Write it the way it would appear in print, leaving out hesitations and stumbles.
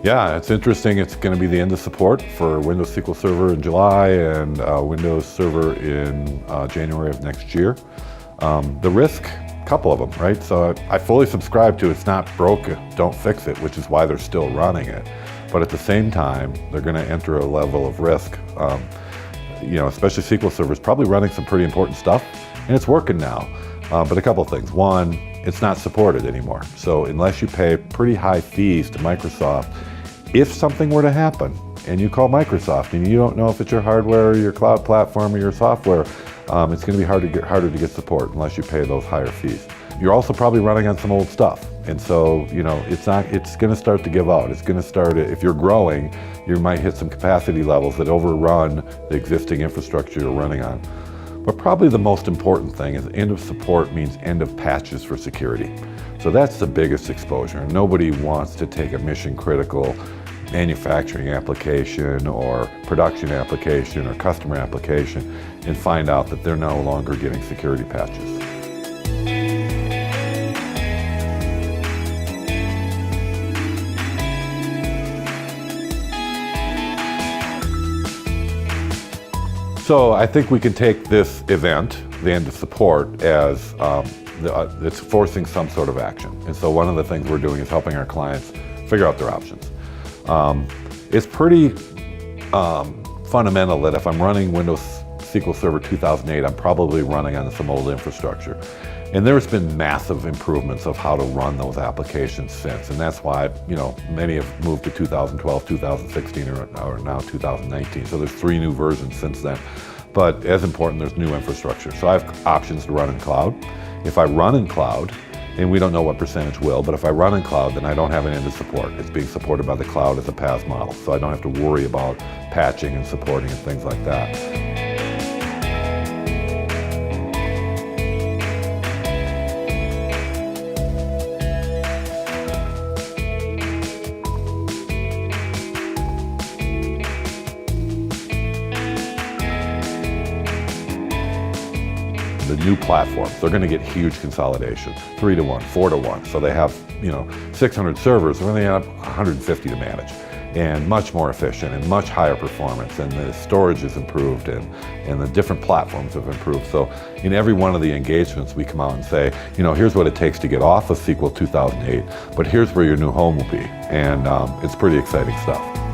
Yeah, it's interesting. It's going to be the end of support for Windows SQL Server in July and Windows Server in January of next year. The risk, a couple of them, right? So I fully subscribe to it's not broken, don't fix it, which is why they're still running it. But at the same time, they're going to enter a level of risk. Especially SQL Server is probably running some pretty important stuff, and it's working now. But a couple of things. One, it's not supported anymore. So unless you pay pretty high fees to Microsoft, if something were to happen and you call Microsoft and you don't know if it's your hardware or your cloud platform or your software, it's going to be harder to get support unless you pay those higher fees. You're also probably running on some old stuff. And so, it's going to start to give out. It's going to start, if you're growing, you might hit some capacity levels that overrun the existing infrastructure you're running on. But probably the most important thing is end of support means end of patches for security. So that's the biggest exposure. Nobody wants to take a mission critical manufacturing application or production application or customer application and find out that they're no longer getting security patches. So I think we can take this event, the end of support, as it's forcing some sort of action. And so one of the things we're doing is helping our clients figure out their options. It's pretty fundamental that if I'm running Windows SQL Server 2008, I'm probably running on some old infrastructure. And there's been massive improvements of how to run those applications since. And that's why, many have moved to 2012, 2016, or now 2019. So there's 3 new versions since then. But as important, there's new infrastructure. So I have options to run in cloud. If I run in cloud, and we don't know what percentage will, but if I run in cloud, then I don't have an end of support. It's being supported by the cloud as a PaaS model. So I don't have to worry about patching and supporting and things like that. The new platforms, they're going to get huge consolidation, 3 to 1, 4 to 1. So they have, 600 servers, and they have 150 to manage, and much more efficient and much higher performance. And the storage is improved, and the different platforms have improved. So in every one of the engagements, we come out and say, here's what it takes to get off of SQL 2008, but here's where your new home will be. And it's pretty exciting stuff.